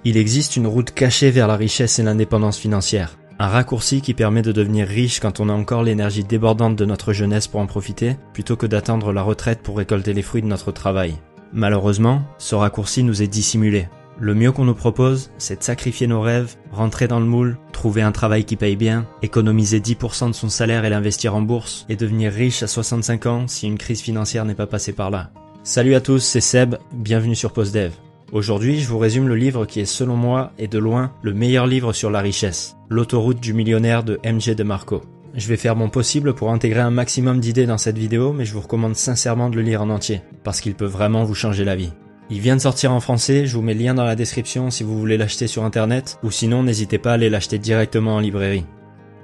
Il existe une route cachée vers la richesse et l'indépendance financière. Un raccourci qui permet de devenir riche quand on a encore l'énergie débordante de notre jeunesse pour en profiter, plutôt que d'attendre la retraite pour récolter les fruits de notre travail. Malheureusement, ce raccourci nous est dissimulé. Le mieux qu'on nous propose, c'est de sacrifier nos rêves, rentrer dans le moule, trouver un travail qui paye bien, économiser 10% de son salaire et l'investir en bourse, et devenir riche à 65 ans si une crise financière n'est pas passée par là. Salut à tous, c'est Seb, bienvenue sur PostDev. Aujourd'hui, je vous résume le livre qui est selon moi et de loin le meilleur livre sur la richesse, L'autoroute du millionnaire de MJ DeMarco. Je vais faire mon possible pour intégrer un maximum d'idées dans cette vidéo, mais je vous recommande sincèrement de le lire en entier, parce qu'il peut vraiment vous changer la vie. Il vient de sortir en français, je vous mets le lien dans la description si vous voulez l'acheter sur internet, ou sinon n'hésitez pas à aller l'acheter directement en librairie.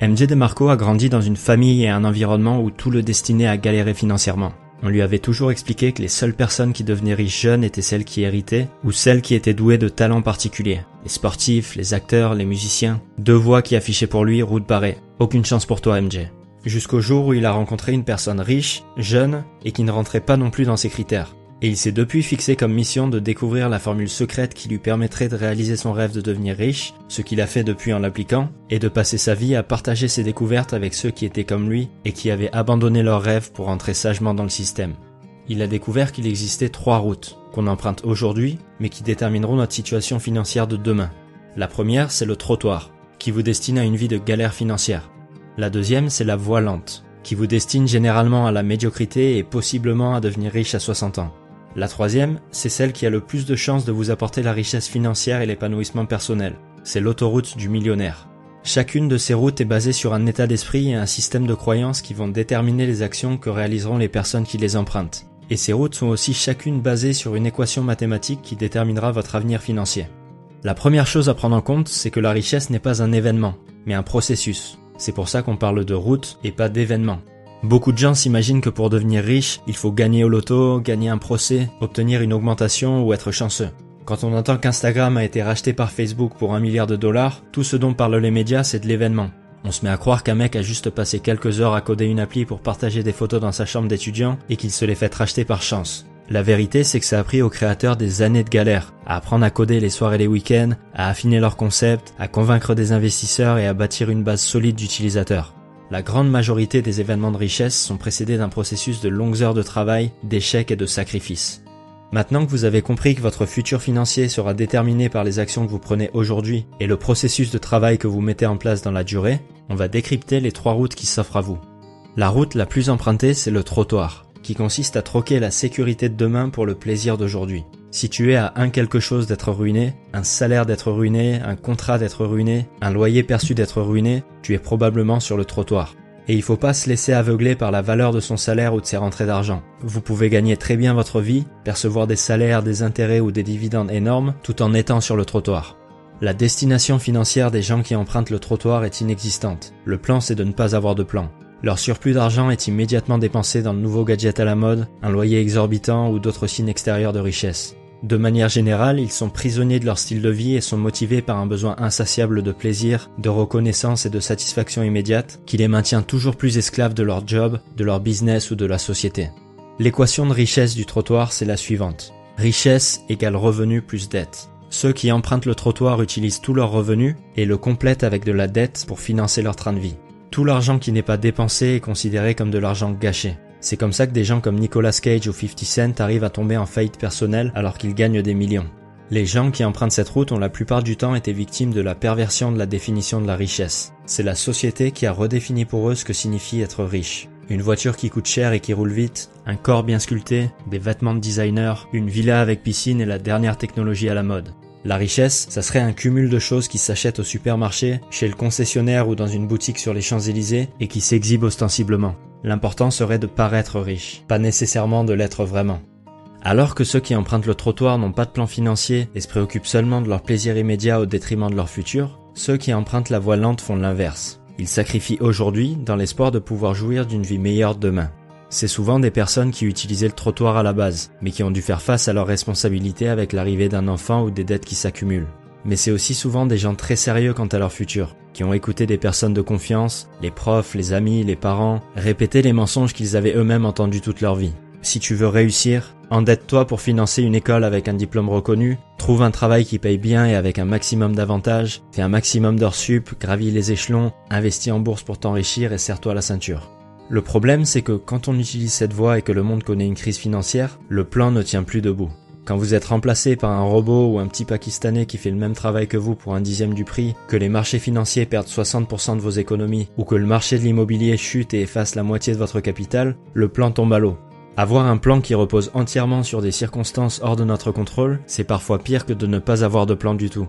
MJ DeMarco a grandi dans une famille et un environnement où tout le destinait à galérer financièrement. On lui avait toujours expliqué que les seules personnes qui devenaient riches jeunes étaient celles qui héritaient ou celles qui étaient douées de talents particuliers. Les sportifs, les acteurs, les musiciens. Deux voix qui affichaient pour lui route barrée. Aucune chance pour toi, MJ. Jusqu'au jour où il a rencontré une personne riche, jeune et qui ne rentrait pas non plus dans ses critères. Et il s'est depuis fixé comme mission de découvrir la formule secrète qui lui permettrait de réaliser son rêve de devenir riche, ce qu'il a fait depuis en l'appliquant, et de passer sa vie à partager ses découvertes avec ceux qui étaient comme lui et qui avaient abandonné leurs rêves pour entrer sagement dans le système. Il a découvert qu'il existait 3 routes, qu'on emprunte aujourd'hui, mais qui détermineront notre situation financière de demain. La première, c'est le trottoir, qui vous destine à une vie de galère financière. La deuxième, c'est la voie lente, qui vous destine généralement à la médiocrité et possiblement à devenir riche à 60 ans. La troisième, c'est celle qui a le plus de chances de vous apporter la richesse financière et l'épanouissement personnel. C'est l'autoroute du millionnaire. Chacune de ces routes est basée sur un état d'esprit et un système de croyances qui vont déterminer les actions que réaliseront les personnes qui les empruntent. Et ces routes sont aussi chacune basées sur une équation mathématique qui déterminera votre avenir financier. La première chose à prendre en compte, c'est que la richesse n'est pas un événement, mais un processus. C'est pour ça qu'on parle de route et pas d'événement. Beaucoup de gens s'imaginent que pour devenir riche, il faut gagner au loto, gagner un procès, obtenir une augmentation ou être chanceux. Quand on entend qu'Instagram a été racheté par Facebook pour $1 milliard, tout ce dont parlent les médias, c'est de l'événement. On se met à croire qu'un mec a juste passé quelques heures à coder une appli pour partager des photos dans sa chambre d'étudiant et qu'il se les fait racheter par chance. La vérité, c'est que ça a pris aux créateurs des années de galère, à apprendre à coder les soirs et les week-ends, à affiner leurs concepts, à convaincre des investisseurs et à bâtir une base solide d'utilisateurs. La grande majorité des événements de richesse sont précédés d'un processus de longues heures de travail, d'échecs et de sacrifices. Maintenant que vous avez compris que votre futur financier sera déterminé par les actions que vous prenez aujourd'hui et le processus de travail que vous mettez en place dans la durée, on va décrypter les 3 routes qui s'offrent à vous. La route la plus empruntée, c'est le trottoir, qui consiste à troquer la sécurité de demain pour le plaisir d'aujourd'hui. Si tu es à un quelque chose d'être ruiné, un salaire d'être ruiné, un contrat d'être ruiné, un loyer perçu d'être ruiné, tu es probablement sur le trottoir. Et il faut pas se laisser aveugler par la valeur de son salaire ou de ses rentrées d'argent. Vous pouvez gagner très bien votre vie, percevoir des salaires, des intérêts ou des dividendes énormes, tout en étant sur le trottoir. La destination financière des gens qui empruntent le trottoir est inexistante. Le plan, c'est de ne pas avoir de plan. Leur surplus d'argent est immédiatement dépensé dans le nouveau gadget à la mode, un loyer exorbitant ou d'autres signes extérieurs de richesse. De manière générale, ils sont prisonniers de leur style de vie et sont motivés par un besoin insatiable de plaisir, de reconnaissance et de satisfaction immédiate qui les maintient toujours plus esclaves de leur job, de leur business ou de la société. L'équation de richesse du trottoir, c'est la suivante. Richesse égale revenu plus dette. Ceux qui empruntent le trottoir utilisent tout leur revenu et le complètent avec de la dette pour financer leur train de vie. Tout l'argent qui n'est pas dépensé est considéré comme de l'argent gâché. C'est comme ça que des gens comme Nicolas Cage ou 50 Cent arrivent à tomber en faillite personnelle alors qu'ils gagnent des millions. Les gens qui empruntent cette route ont la plupart du temps été victimes de la perversion de la définition de la richesse. C'est la société qui a redéfini pour eux ce que signifie être riche. Une voiture qui coûte cher et qui roule vite, un corps bien sculpté, des vêtements de designer, une villa avec piscine et la dernière technologie à la mode. La richesse, ça serait un cumul de choses qui s'achètent au supermarché, chez le concessionnaire ou dans une boutique sur les Champs-Élysées et qui s'exhibent ostensiblement. L'important serait de paraître riche, pas nécessairement de l'être vraiment. Alors que ceux qui empruntent le trottoir n'ont pas de plan financier et se préoccupent seulement de leur plaisir immédiat au détriment de leur futur, ceux qui empruntent la voie lente font l'inverse. Ils sacrifient aujourd'hui dans l'espoir de pouvoir jouir d'une vie meilleure demain. C'est souvent des personnes qui utilisaient le trottoir à la base, mais qui ont dû faire face à leurs responsabilités avec l'arrivée d'un enfant ou des dettes qui s'accumulent. Mais c'est aussi souvent des gens très sérieux quant à leur futur, qui ont écouté des personnes de confiance, les profs, les amis, les parents, répéter les mensonges qu'ils avaient eux-mêmes entendus toute leur vie. Si tu veux réussir, endette-toi pour financer une école avec un diplôme reconnu, trouve un travail qui paye bien et avec un maximum d'avantages, fais un maximum d'heures sup, gravis les échelons, investis en bourse pour t'enrichir et serre-toi la ceinture. Le problème, c'est que quand on utilise cette voie et que le monde connaît une crise financière, le plan ne tient plus debout. Quand vous êtes remplacé par un robot ou un petit Pakistanais qui fait le même travail que vous pour un dixième du prix, que les marchés financiers perdent 60% de vos économies, ou que le marché de l'immobilier chute et efface la moitié de votre capital, le plan tombe à l'eau. Avoir un plan qui repose entièrement sur des circonstances hors de notre contrôle, c'est parfois pire que de ne pas avoir de plan du tout.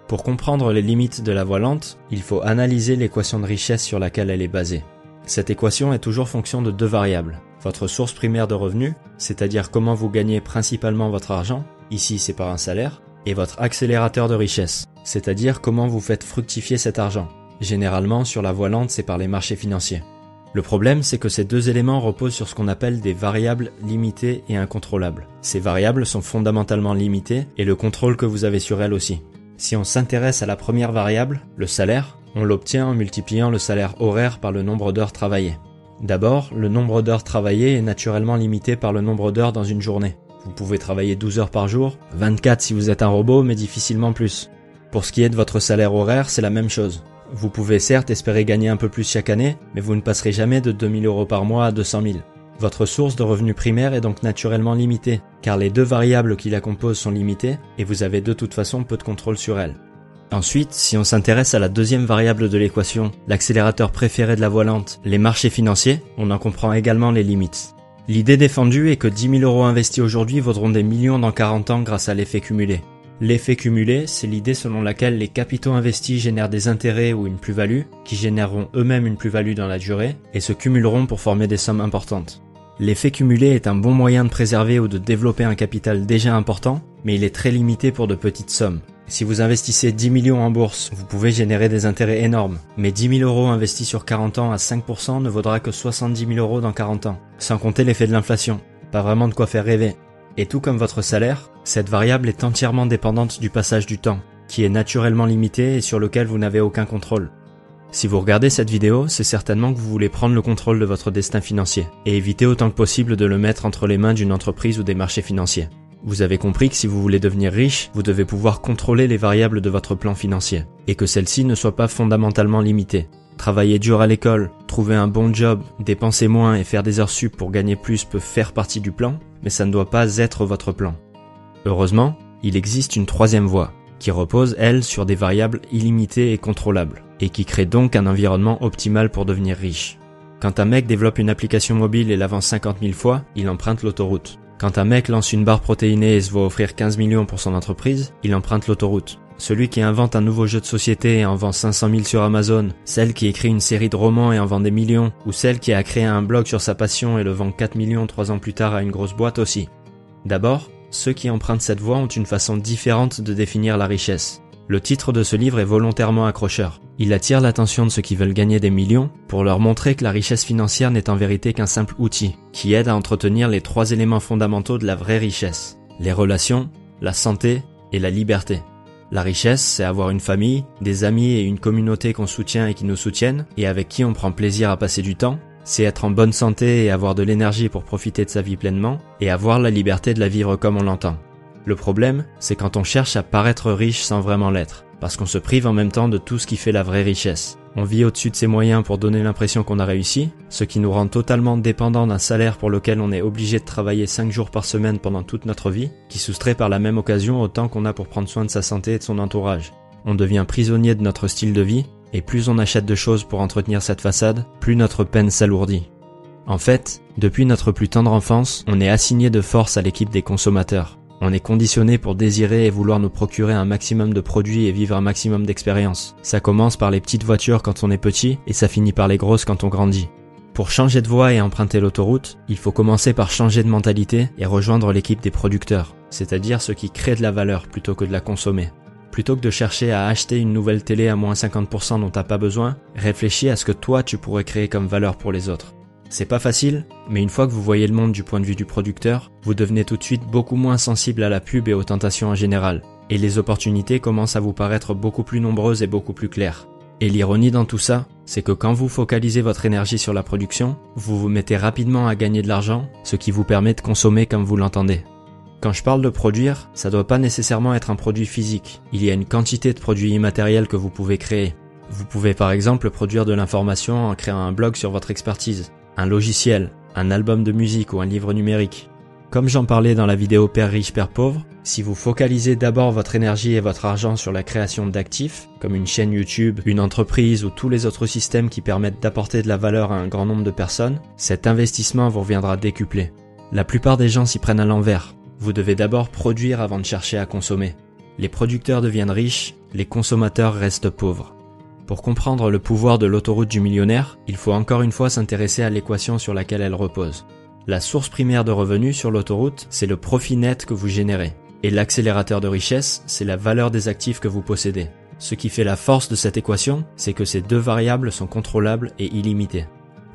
Pour comprendre les limites de la voie lente, il faut analyser l'équation de richesse sur laquelle elle est basée. Cette équation est toujours fonction de deux variables. Votre source primaire de revenus, c'est-à-dire comment vous gagnez principalement votre argent, ici c'est par un salaire, et votre accélérateur de richesse, c'est-à-dire comment vous faites fructifier cet argent. Généralement, sur la voie lente, c'est par les marchés financiers. Le problème, c'est que ces deux éléments reposent sur ce qu'on appelle des variables limitées et incontrôlables. Ces variables sont fondamentalement limitées et le contrôle que vous avez sur elles aussi. Si on s'intéresse à la première variable, le salaire, on l'obtient en multipliant le salaire horaire par le nombre d'heures travaillées. D'abord, le nombre d'heures travaillées est naturellement limité par le nombre d'heures dans une journée. Vous pouvez travailler 12 heures par jour, 24 si vous êtes un robot, mais difficilement plus. Pour ce qui est de votre salaire horaire, c'est la même chose. Vous pouvez certes espérer gagner un peu plus chaque année, mais vous ne passerez jamais de 2 000 € par mois à 200 000. Votre source de revenus primaire est donc naturellement limitée, car les deux variables qui la composent sont limitées, et vous avez de toute façon peu de contrôle sur elles. Ensuite, si on s'intéresse à la deuxième variable de l'équation, l'accélérateur préféré de la voie lente, les marchés financiers, on en comprend également les limites. L'idée défendue est que 10 000 € investis aujourd'hui vaudront des millions dans 40 ans grâce à l'effet cumulé. L'effet cumulé, c'est l'idée selon laquelle les capitaux investis génèrent des intérêts ou une plus-value, qui généreront eux-mêmes une plus-value dans la durée, et se cumuleront pour former des sommes importantes. L'effet cumulé est un bon moyen de préserver ou de développer un capital déjà important, mais il est très limité pour de petites sommes. Si vous investissez 10 millions en bourse, vous pouvez générer des intérêts énormes, mais 10 000 € investis sur 40 ans à 5% ne vaudra que 70 000 € dans 40 ans, sans compter l'effet de l'inflation. Pas vraiment de quoi faire rêver. Et tout comme votre salaire, cette variable est entièrement dépendante du passage du temps, qui est naturellement limité et sur lequel vous n'avez aucun contrôle. Si vous regardez cette vidéo, c'est certainement que vous voulez prendre le contrôle de votre destin financier, et éviter autant que possible de le mettre entre les mains d'une entreprise ou des marchés financiers. Vous avez compris que si vous voulez devenir riche, vous devez pouvoir contrôler les variables de votre plan financier, et que celles-ci ne soient pas fondamentalement limitées. Travailler dur à l'école, trouver un bon job, dépenser moins et faire des heures sup pour gagner plus peut faire partie du plan, mais ça ne doit pas être votre plan. Heureusement, il existe une troisième voie, qui repose, elle, sur des variables illimitées et contrôlables, et qui crée donc un environnement optimal pour devenir riche. Quand un mec développe une application mobile et la vend 50 000 fois, il emprunte l'autoroute. Quand un mec lance une barre protéinée et se voit offrir 15 millions pour son entreprise, il emprunte l'autoroute. Celui qui invente un nouveau jeu de société et en vend 500 000 sur Amazon, celle qui écrit une série de romans et en vend des millions, ou celle qui a créé un blog sur sa passion et le vend 4 millions 3 ans plus tard à une grosse boîte aussi. D'abord, ceux qui empruntent cette voie ont une façon différente de définir la richesse. Le titre de ce livre est volontairement accrocheur. Il attire l'attention de ceux qui veulent gagner des millions pour leur montrer que la richesse financière n'est en vérité qu'un simple outil qui aide à entretenir les trois éléments fondamentaux de la vraie richesse. Les relations, la santé et la liberté. La richesse, c'est avoir une famille, des amis et une communauté qu'on soutient et qui nous soutiennent et avec qui on prend plaisir à passer du temps. C'est être en bonne santé et avoir de l'énergie pour profiter de sa vie pleinement et avoir la liberté de la vivre comme on l'entend. Le problème, c'est quand on cherche à paraître riche sans vraiment l'être, parce qu'on se prive en même temps de tout ce qui fait la vraie richesse. On vit au-dessus de ses moyens pour donner l'impression qu'on a réussi, ce qui nous rend totalement dépendants d'un salaire pour lequel on est obligé de travailler 5 jours par semaine pendant toute notre vie, qui soustrait par la même occasion autant qu'on a pour prendre soin de sa santé et de son entourage. On devient prisonnier de notre style de vie, et plus on achète de choses pour entretenir cette façade, plus notre peine s'alourdit. En fait, depuis notre plus tendre enfance, on est assigné de force à l'équipe des consommateurs. On est conditionné pour désirer et vouloir nous procurer un maximum de produits et vivre un maximum d'expériences. Ça commence par les petites voitures quand on est petit et ça finit par les grosses quand on grandit. Pour changer de voie et emprunter l'autoroute, il faut commencer par changer de mentalité et rejoindre l'équipe des producteurs, c'est-à-dire ceux qui créent de la valeur plutôt que de la consommer. Plutôt que de chercher à acheter une nouvelle télé à moins 50% dont t'as pas besoin, réfléchis à ce que toi tu pourrais créer comme valeur pour les autres. C'est pas facile, mais une fois que vous voyez le monde du point de vue du producteur, vous devenez tout de suite beaucoup moins sensible à la pub et aux tentations en général, et les opportunités commencent à vous paraître beaucoup plus nombreuses et beaucoup plus claires. Et l'ironie dans tout ça, c'est que quand vous focalisez votre énergie sur la production, vous vous mettez rapidement à gagner de l'argent, ce qui vous permet de consommer comme vous l'entendez. Quand je parle de produire, ça doit pas nécessairement être un produit physique. Il y a une quantité de produits immatériels que vous pouvez créer. Vous pouvez par exemple produire de l'information en créant un blog sur votre expertise, un logiciel, un album de musique ou un livre numérique. Comme j'en parlais dans la vidéo Père riche, Père pauvre, si vous focalisez d'abord votre énergie et votre argent sur la création d'actifs, comme une chaîne YouTube, une entreprise ou tous les autres systèmes qui permettent d'apporter de la valeur à un grand nombre de personnes, cet investissement vous reviendra décuplé. La plupart des gens s'y prennent à l'envers. Vous devez d'abord produire avant de chercher à consommer. Les producteurs deviennent riches, les consommateurs restent pauvres. Pour comprendre le pouvoir de l'autoroute du millionnaire, il faut encore une fois s'intéresser à l'équation sur laquelle elle repose. La source primaire de revenus sur l'autoroute, c'est le profit net que vous générez. Et l'accélérateur de richesse, c'est la valeur des actifs que vous possédez. Ce qui fait la force de cette équation, c'est que ces deux variables sont contrôlables et illimitées.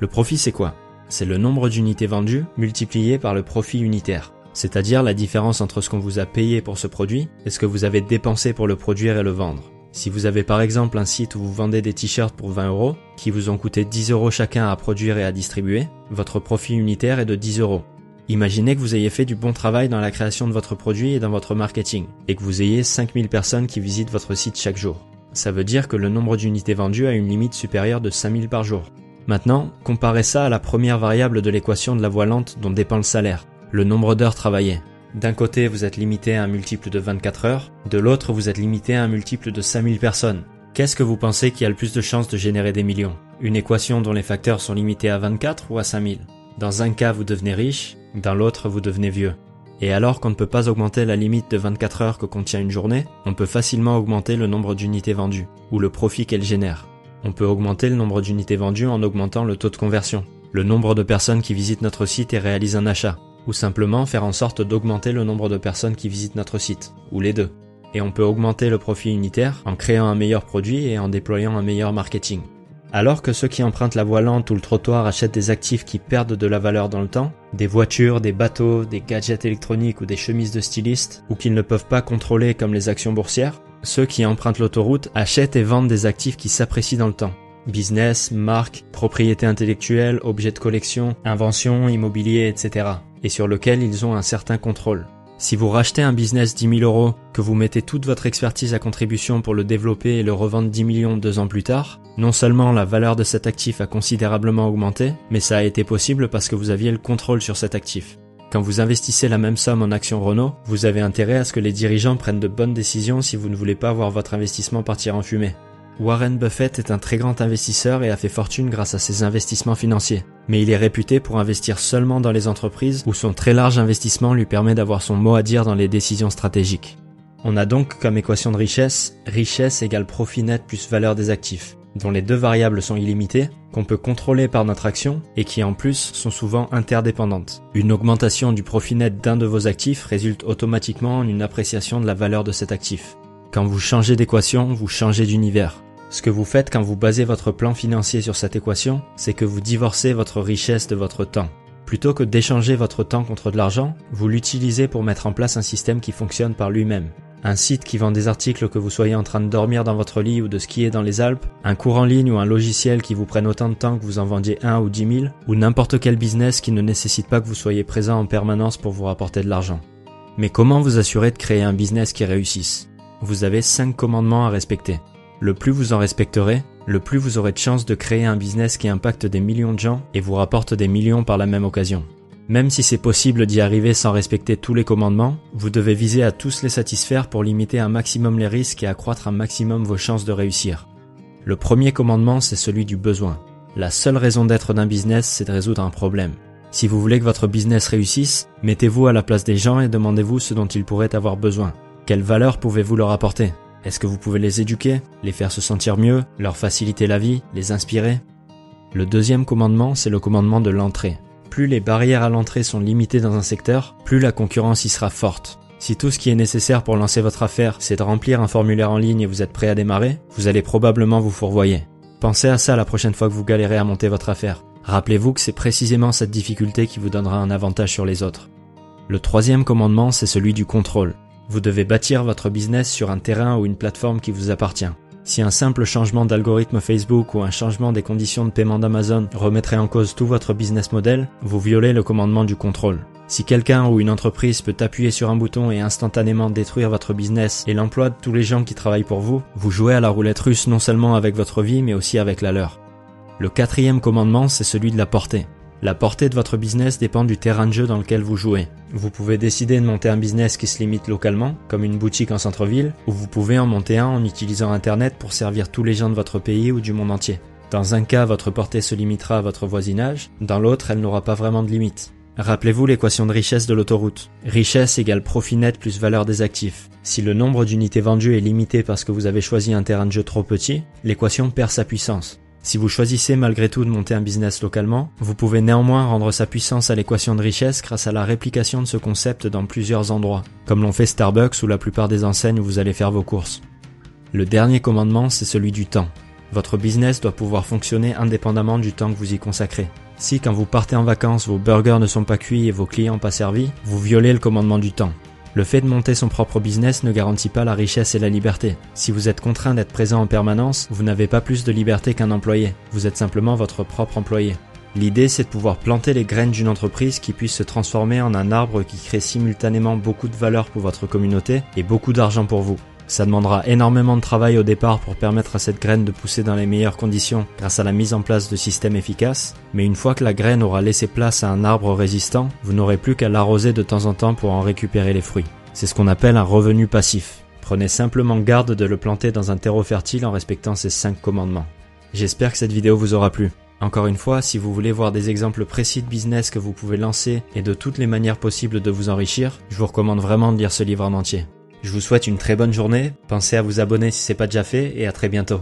Le profit, c'est quoi? C'est le nombre d'unités vendues multiplié par le profit unitaire. C'est-à-dire la différence entre ce qu'on vous a payé pour ce produit et ce que vous avez dépensé pour le produire et le vendre. Si vous avez par exemple un site où vous vendez des t-shirts pour 20 €, qui vous ont coûté 10 € chacun à produire et à distribuer, votre profit unitaire est de 10 €. Imaginez que vous ayez fait du bon travail dans la création de votre produit et dans votre marketing, et que vous ayez 5000 personnes qui visitent votre site chaque jour. Ça veut dire que le nombre d'unités vendues a une limite supérieure de 5000 par jour. Maintenant, comparez ça à la première variable de l'équation de la voie lente dont dépend le salaire, le nombre d'heures travaillées. D'un côté, vous êtes limité à un multiple de 24 heures, de l'autre, vous êtes limité à un multiple de 5000 personnes. Qu'est-ce que vous pensez qui a le plus de chances de générer des millions? Une équation dont les facteurs sont limités à 24 ou à 5000? Dans un cas, vous devenez riche, dans l'autre, vous devenez vieux. Et alors qu'on ne peut pas augmenter la limite de 24 heures que contient une journée, on peut facilement augmenter le nombre d'unités vendues, ou le profit qu'elle génère. On peut augmenter le nombre d'unités vendues en augmentant le taux de conversion, le nombre de personnes qui visitent notre site et réalisent un achat, ou simplement faire en sorte d'augmenter le nombre de personnes qui visitent notre site, ou les deux. Et on peut augmenter le profit unitaire en créant un meilleur produit et en déployant un meilleur marketing. Alors que ceux qui empruntent la voie lente ou le trottoir achètent des actifs qui perdent de la valeur dans le temps, des voitures, des bateaux, des gadgets électroniques ou des chemises de stylistes, ou qu'ils ne peuvent pas contrôler comme les actions boursières, ceux qui empruntent l'autoroute achètent et vendent des actifs qui s'apprécient dans le temps. Business, marque, propriété intellectuelle, objets de collection, inventions, immobilier, etc. et sur lequel ils ont un certain contrôle. Si vous rachetez un business 10 000 €, que vous mettez toute votre expertise à contribution pour le développer et le revendre 10 millions 2 ans plus tard, non seulement la valeur de cet actif a considérablement augmenté, mais ça a été possible parce que vous aviez le contrôle sur cet actif. Quand vous investissez la même somme en actions Renault, vous avez intérêt à ce que les dirigeants prennent de bonnes décisions si vous ne voulez pas voir votre investissement partir en fumée. Warren Buffett est un très grand investisseur et a fait fortune grâce à ses investissements financiers. Mais il est réputé pour investir seulement dans les entreprises où son très large investissement lui permet d'avoir son mot à dire dans les décisions stratégiques. On a donc comme équation de richesse, richesse égale profit net plus valeur des actifs, dont les deux variables sont illimitées, qu'on peut contrôler par notre action et qui en plus sont souvent interdépendantes. Une augmentation du profit net d'un de vos actifs résulte automatiquement en une appréciation de la valeur de cet actif. Quand vous changez d'équation, vous changez d'univers. Ce que vous faites quand vous basez votre plan financier sur cette équation, c'est que vous divorcez votre richesse de votre temps. Plutôt que d'échanger votre temps contre de l'argent, vous l'utilisez pour mettre en place un système qui fonctionne par lui-même. Un site qui vend des articles que vous soyez en train de dormir dans votre lit ou de skier dans les Alpes, un cours en ligne ou un logiciel qui vous prenne autant de temps que vous en vendiez 1 ou 10 000, ou n'importe quel business qui ne nécessite pas que vous soyez présent en permanence pour vous rapporter de l'argent. Mais comment vous assurer de créer un business qui réussisse? Vous avez 5 commandements à respecter. Le plus vous en respecterez, le plus vous aurez de chances de créer un business qui impacte des millions de gens et vous rapporte des millions par la même occasion. Même si c'est possible d'y arriver sans respecter tous les commandements, vous devez viser à tous les satisfaire pour limiter un maximum les risques et accroître un maximum vos chances de réussir. Le premier commandement, c'est celui du besoin. La seule raison d'être d'un business, c'est de résoudre un problème. Si vous voulez que votre business réussisse, mettez-vous à la place des gens et demandez-vous ce dont ils pourraient avoir besoin. Quelle valeur pouvez-vous leur apporter ? Est-ce que vous pouvez les éduquer, les faire se sentir mieux, leur faciliter la vie, les inspirer? Le deuxième commandement, c'est le commandement de l'entrée. Plus les barrières à l'entrée sont limitées dans un secteur, plus la concurrence y sera forte. Si tout ce qui est nécessaire pour lancer votre affaire, c'est de remplir un formulaire en ligne et vous êtes prêt à démarrer, vous allez probablement vous fourvoyer. Pensez à ça la prochaine fois que vous galérez à monter votre affaire. Rappelez-vous que c'est précisément cette difficulté qui vous donnera un avantage sur les autres. Le troisième commandement, c'est celui du contrôle. Vous devez bâtir votre business sur un terrain ou une plateforme qui vous appartient. Si un simple changement d'algorithme Facebook ou un changement des conditions de paiement d'Amazon remettrait en cause tout votre business model, vous violez le commandement du contrôle. Si quelqu'un ou une entreprise peut appuyer sur un bouton et instantanément détruire votre business et l'emploi de tous les gens qui travaillent pour vous, vous jouez à la roulette russe non seulement avec votre vie mais aussi avec la leur. Le quatrième commandement, c'est celui de la portée. La portée de votre business dépend du terrain de jeu dans lequel vous jouez. Vous pouvez décider de monter un business qui se limite localement, comme une boutique en centre-ville, ou vous pouvez en monter un en utilisant Internet pour servir tous les gens de votre pays ou du monde entier. Dans un cas, votre portée se limitera à votre voisinage, dans l'autre, elle n'aura pas vraiment de limite. Rappelez-vous l'équation de richesse de l'autoroute. Richesse égale profit net plus valeur des actifs. Si le nombre d'unités vendues est limité parce que vous avez choisi un terrain de jeu trop petit, l'équation perd sa puissance. Si vous choisissez malgré tout de monter un business localement, vous pouvez néanmoins rendre sa puissance à l'équation de richesse grâce à la réplication de ce concept dans plusieurs endroits, comme l'ont fait Starbucks ou la plupart des enseignes où vous allez faire vos courses. Le dernier commandement, c'est celui du temps. Votre business doit pouvoir fonctionner indépendamment du temps que vous y consacrez. Si quand vous partez en vacances, vos burgers ne sont pas cuits et vos clients pas servis, vous violez le commandement du temps. Le fait de monter son propre business ne garantit pas la richesse et la liberté. Si vous êtes contraint d'être présent en permanence, vous n'avez pas plus de liberté qu'un employé. Vous êtes simplement votre propre employé. L'idée, c'est de pouvoir planter les graines d'une entreprise qui puisse se transformer en un arbre qui crée simultanément beaucoup de valeur pour votre communauté et beaucoup d'argent pour vous. Ça demandera énormément de travail au départ pour permettre à cette graine de pousser dans les meilleures conditions grâce à la mise en place de systèmes efficaces, mais une fois que la graine aura laissé place à un arbre résistant, vous n'aurez plus qu'à l'arroser de temps en temps pour en récupérer les fruits. C'est ce qu'on appelle un revenu passif. Prenez simplement garde de le planter dans un terreau fertile en respectant ces 5 commandements. J'espère que cette vidéo vous aura plu. Encore une fois, si vous voulez voir des exemples précis de business que vous pouvez lancer et de toutes les manières possibles de vous enrichir, je vous recommande vraiment de lire ce livre en entier. Je vous souhaite une très bonne journée, pensez à vous abonner si ce n'est pas déjà fait et à très bientôt.